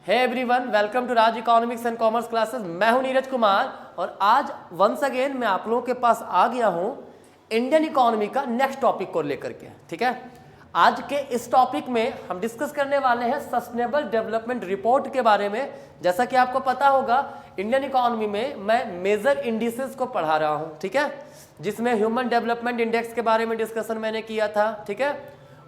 Hey everyone, welcome to Raj economics and commerce classes. मैं हूं नीरज कुमार और आज वंस अगेन मैं आप लोगों के पास आ गया हूं इंडियन इकोनॉमी का नेक्स्ट टॉपिक को लेकर के। ठीक है, आज के इस टॉपिक में हम डिस्कस करने वाले हैं सस्टेनेबल डेवलपमेंट रिपोर्ट के बारे में। जैसा कि आपको पता होगा, इंडियन इकोनॉमी में मैं मेजर इंडिसेस को पढ़ा रहा हूं, ठीक है, जिसमें ह्यूमन डेवलपमेंट इंडेक्स के बारे में डिस्कशन मैंने किया था। ठीक है,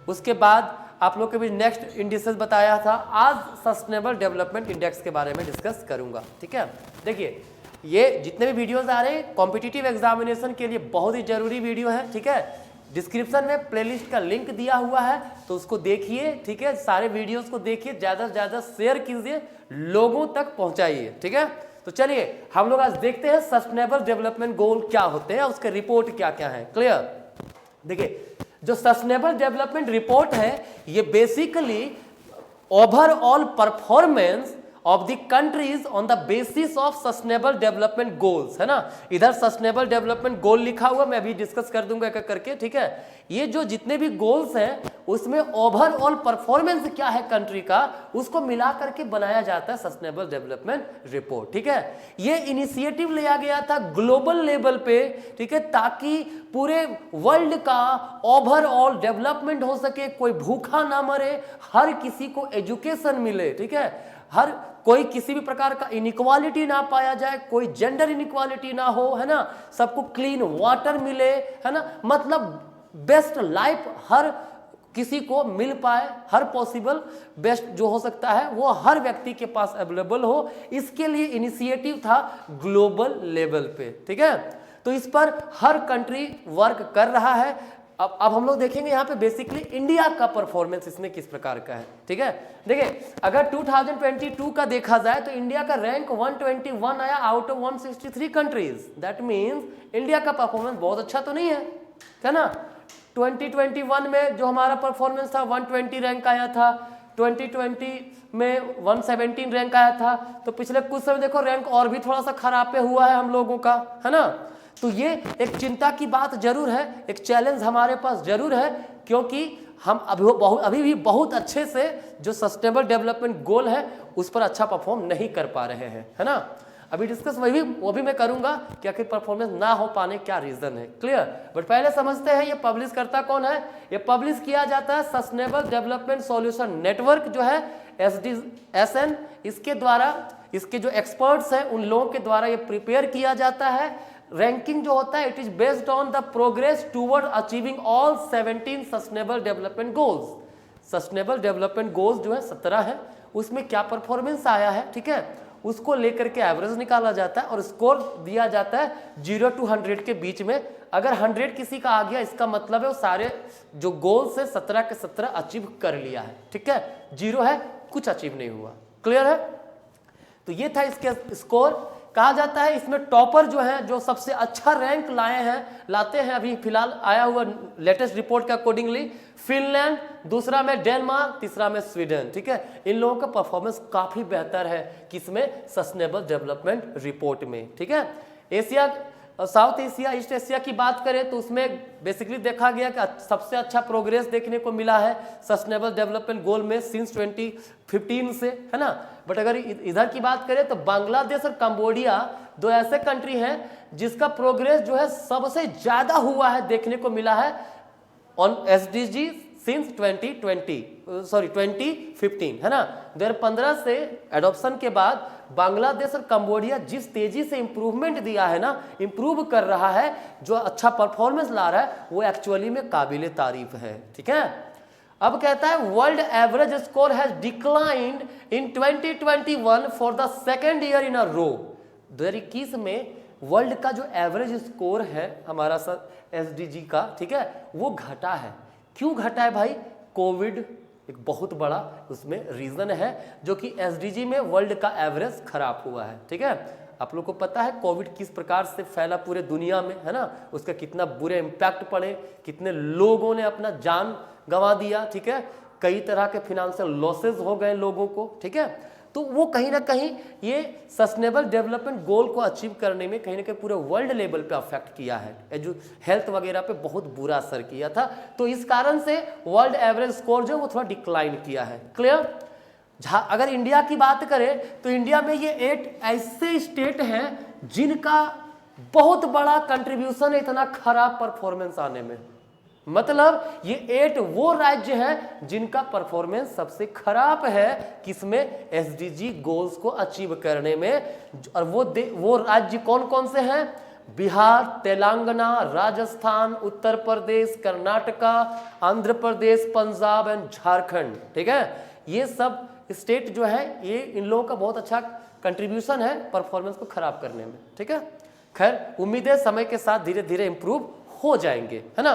उसके बाद आप लोग के भी नेक्स्ट इंडिसेस बताया था। आज सस्टेनेबल डेवलपमेंट इंडेक्स के बारे में डिस्कस करूंगा। ठीक है, देखिए ये जितने भी वीडियोस आ रहे हैं कॉम्पिटिटिव एग्जामिनेशन के लिए बहुत ही जरूरी वीडियो है। ठीक है, डिस्क्रिप्शन में प्लेलिस्ट का लिंक दिया हुआ है तो उसको देखिए। ठीक है, सारे वीडियोस को देखिए, ज़्यादा से ज़्यादा शेयर कीजिए, लोगों तक पहुंचाइए। ठीक है, तो चलिए हम लोग आज देखते हैं सस्टेनेबल डेवलपमेंट गोल क्या होते हैं, उसके रिपोर्ट क्या क्या है। क्लियर, देखिए जो सस्टेनेबल डेवलपमेंट रिपोर्ट है ये basically overall performance of the countries on the basis of sustainable development goals है ना। इधर सस्टेनेबल डेवलपमेंट गोल लिखा हुआ, मैं अभी डिस्कस कर दूंगा एक एक करके। ठीक है, ये जो जितने भी गोल्स हैं उसमें ओवरऑल परफॉर्मेंस क्या है कंट्री का, उसको मिला करके बनाया जाता है सस्टेनेबल डेवलपमेंट रिपोर्ट। ठीक है, ये इनिशिएटिव लिया गया था ग्लोबल लेवल पे, ठीक है, ताकि पूरे वर्ल्ड का ओवरऑल डेवलपमेंट हो सके, कोई भूखा ना मरे, हर किसी को एजुकेशन मिले। ठीक है, हर कोई किसी भी प्रकार का इनइक्वालिटी ना पाया जाए, कोई जेंडर इनइक्वालिटी ना हो, है ना, सबको क्लीन वाटर मिले, है ना, मतलब बेस्ट लाइफ हर किसी को मिल पाए, हर पॉसिबल बेस्ट जो हो सकता है वो हर व्यक्ति के पास अवेलेबल हो, इसके लिए इनिशिएटिव था ग्लोबल लेवल पे। ठीक है, तो इस पर हर कंट्री वर्क कर रहा है। अब हम लोग देखेंगे यहाँ पे बेसिकली इंडिया का परफॉर्मेंस इसमें किस प्रकार का है। ठीक है, देखिए अगर 2022 का देखा जाए तो इंडिया का रैंक 121 आया out of 163 countries. That means India का परफॉर्मेंस बहुत अच्छा तो नहीं है ना। 2021 में जो हमारा परफॉर्मेंस था 120 रैंक आया था, 2020 में 117 रैंक आया था, तो पिछले कुछ समय देखो रैंक और भी थोड़ा सा खराब पे हुआ है हम लोगों का, है ना। तो ये एक चिंता की बात जरूर है, एक चैलेंज हमारे पास जरूर है, क्योंकि हम अभी भी बहुत अच्छे से जो सस्टेनेबल डेवलपमेंट गोल है उस पर अच्छा परफॉर्म नहीं कर पा रहे हैं, है ना। अभी डिस्कस वो भी मैं करूंगा कि आखिर परफॉर्मेंस ना हो पाने क्या रीजन है। क्लियर, बट पहले समझते हैं ये पब्लिश करता कौन है। ये पब्लिश किया जाता है सस्टेनेबल डेवलपमेंट सॉल्यूशन नेटवर्क जो है SDSN, इसके द्वारा, इसके जो एक्सपर्ट्स हैं उन लोगों के द्वारा ये प्रिपेयर किया जाता है। रैंकिंग जो होता है it is based on the progress toward achieving all 17 sustainable development goals. Sustainable development goals जो है 17 है, उसमें क्या परफॉर्मेंस आया है, ठीक है, उसको लेकर के एवरेज निकाला जाता है और स्कोर दिया जाता है 0 to 100 के बीच में। अगर 100 किसी का आ गया इसका मतलब है वो सारे जो गोल्स है 17 के 17 अचीव कर लिया है। ठीक है, 0 है कुछ अचीव नहीं हुआ। क्लियर है, तो ये था इसके स्कोर। कहा जाता है इसमें टॉपर जो है, जो सबसे अच्छा रैंक लाते हैं अभी फिलहाल आया हुआ लेटेस्ट रिपोर्ट के अकॉर्डिंगली फिनलैंड, दूसरा में डेनमार्क, तीसरा में स्वीडन। ठीक है, इन लोगों का परफॉर्मेंस काफी बेहतर है किसमें, सस्टेनेबल डेवलपमेंट रिपोर्ट में। ठीक है, Asia, south Asia, east Asia की बात करें तो उसमें बेसिकली देखा गया कि सबसे अच्छा प्रोग्रेस देखने को मिला है सस्टेनेबल डेवलपमेंट गोल में सिंस 2015 से, है ना। बट अगर इधर की बात करें तो बांग्लादेश और कंबोडिया दो ऐसे कंट्री हैं जिसका प्रोग्रेस जो है सबसे ज्यादा हुआ है, देखने को मिला है ऑन SDG सिंस 2015, है ना। 2015 से एडॉप्शन के बाद बांग्लादेश और कंबोडिया जिस तेजी से इंप्रूवमेंट दिया है ना, इंप्रूव कर रहा है, जो अच्छा परफॉर्मेंस ला रहा है, वो एक्चुअली में काबिले तारीफ है। ठीक है, अब कहता है world average score has declined in 2021 for the second year in a row. 2021 में वर्ल्ड का जो एवरेज स्कोर है हमारा SDG का, ठीक है, वो घटा है। क्यों घटा है भाई, कोविड एक बहुत बड़ा उसमें रीजन है, जो कि SDG में वर्ल्ड का एवरेज खराब हुआ है। ठीक है, आप लोग को पता है कोविड किस प्रकार से फैला पूरे दुनिया में, है ना, उसका कितना बुरे इम्पैक्ट पड़े, कितने लोगों ने अपना जान गंवा दिया। ठीक है, कई तरह के फिनेंशियल लॉसेस हो गए लोगों को। ठीक है, तो वो कहीं ना कहीं ये सस्टेनेबल डेवलपमेंट गोल को अचीव करने में कहीं ना कहीं पूरे वर्ल्ड लेवल पे अफेक्ट किया है, जो हेल्थ वगैरह पे बहुत बुरा असर किया था। तो इस कारण से वर्ल्ड एवरेज स्कोर जो वो थोड़ा डिक्लाइन किया है। क्लियर, अगर इंडिया की बात करें तो इंडिया में ये 8 ऐसे स्टेट हैं जिनका बहुत बड़ा कंट्रीब्यूशन है इतना खराब परफॉर्मेंस आने में। मतलब ये 8 वो राज्य हैं जिनका परफॉर्मेंस सबसे खराब है किसमें, एसडीजी गोल्स को अचीव करने में। और वो राज्य कौन कौन से हैं, बिहार, तेलंगाना, राजस्थान, उत्तर प्रदेश, कर्नाटका, आंध्र प्रदेश, पंजाब एंड झारखंड। ठीक है, ये सब स्टेट जो है ये इन लोगों का बहुत अच्छा कंट्रीब्यूशन है परफॉर्मेंस को खराब करने में। ठीक है, खैर उम्मीद है समय के साथ धीरे धीरे इंप्रूव हो जाएंगे, है ना।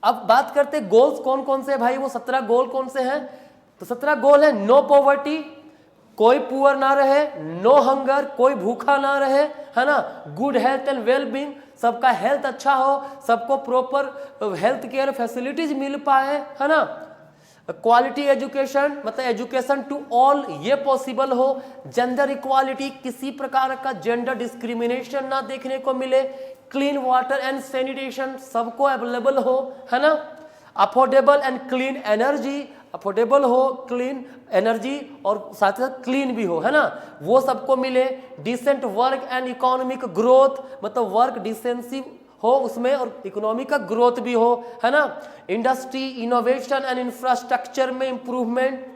अब बात करते गोल्स कौन कौन से भाई, वो 17 गोल कौन से हैं। तो 17 गोल है, नो पॉवर्टी, कोई पुअर ना रहे, नो हंगर, कोई भूखा ना रहे, है ना, good health and well being, सबका हेल्थ अच्छा हो, सबको प्रॉपर हेल्थ केयर फैसिलिटीज मिल पाए, है ना, क्वालिटी एजुकेशन मतलब एजुकेशन टू ऑल ये पॉसिबल हो, जेंडर इक्वालिटी, किसी प्रकार का जेंडर डिस्क्रिमिनेशन ना देखने को मिले, क्लीन वाटर एंड सैनिटेशन सबको अवेलेबल हो, है ना, affordable and clean energy, affordable हो, क्लीन एनर्जी और साथ साथ क्लीन भी हो, है ना, वो सबको मिले, decent work and economic growth मतलब वर्क डिसेंसी हो उसमें और इकोनॉमी का ग्रोथ भी हो, है ना, इंडस्ट्री, इनोवेशन एंड इंफ्रास्ट्रक्चर में इंप्रूवमेंट,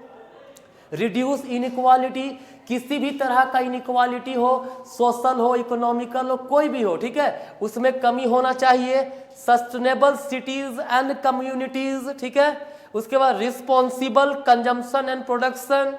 रिड्यूस इनइक्वालिटी, किसी भी तरह का इनइक्वालिटी हो, सोशल हो, इकोनॉमिकल हो, कोई भी हो, ठीक है, उसमें कमी होना चाहिए, सस्टेनेबल सिटीज एंड कम्युनिटीज, ठीक है, उसके बाद responsible consumption and production,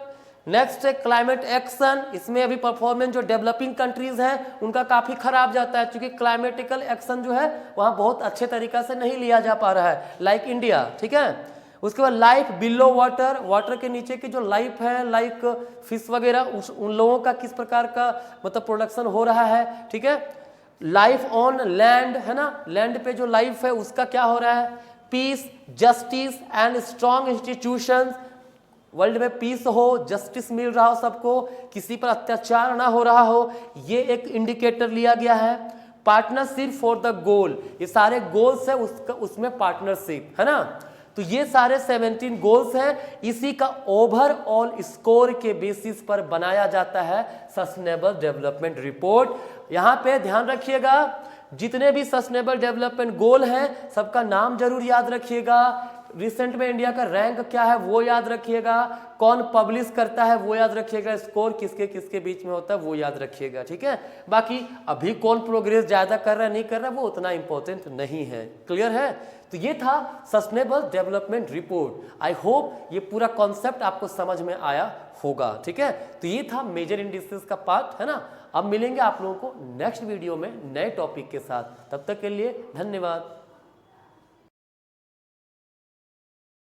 next है क्लाइमेट एक्शन, इसमें अभी परफॉर्मेंस जो डेवलपिंग कंट्रीज हैं उनका काफी खराब जाता है क्योंकि क्लाइमेटिकल एक्शन जो है वहां बहुत अच्छे तरीका से नहीं लिया जा पा रहा है लाइक इंडिया, ठीक है। उसके बाद लाइफ बिलो वाटर, वाटर के नीचे की जो लाइफ है लाइक फिश वगैरह उन लोगों का किस प्रकार का मतलब प्रोडक्शन हो रहा है, ठीक है। लाइफ ऑन लैंड, है ना, लैंड पे जो लाइफ है उसका क्या हो रहा है, peace, justice and strong institutions, world में पीस हो, जस्टिस मिल रहा हो सबको, किसी पर अत्याचार ना हो रहा हो, ये एक इंडिकेटर लिया गया है। पार्टनरशिप फॉर द गोल, ये सारे गोल्स है उसमें पार्टनरशिप, है ना, तो ये सारे 17 गोल्स हैं, इसी का ओवरऑल स्कोर के बेसिस पर बनाया जाता है सस्टेनेबल डेवलपमेंट रिपोर्ट। यहां पे ध्यान रखिएगा जितने भी सस्टेनेबल डेवलपमेंट गोल हैं सबका नाम जरूर याद रखिएगा, रिसेंट में इंडिया का रैंक क्या है वो याद रखिएगा, कौन पब्लिश करता है वो याद रखिएगा, स्कोर किसके किसके बीच में होता है वो याद रखिएगा, ठीक है। बाकी अभी कौन प्रोग्रेस ज्यादा कर रहा है नहीं कर रहा है वो उतना इंपॉर्टेंट नहीं है, क्लियर है। तो ये था sustainable development report. I hope ये पूरा कॉन्सेप्ट आपको समझ में आया होगा, ठीक है। तो ये था मेजर इंडिसेस का पार्ट, है ना। अब मिलेंगे आप लोगों को नेक्स्ट वीडियो में नए टॉपिक के साथ, तब तक के लिए धन्यवाद।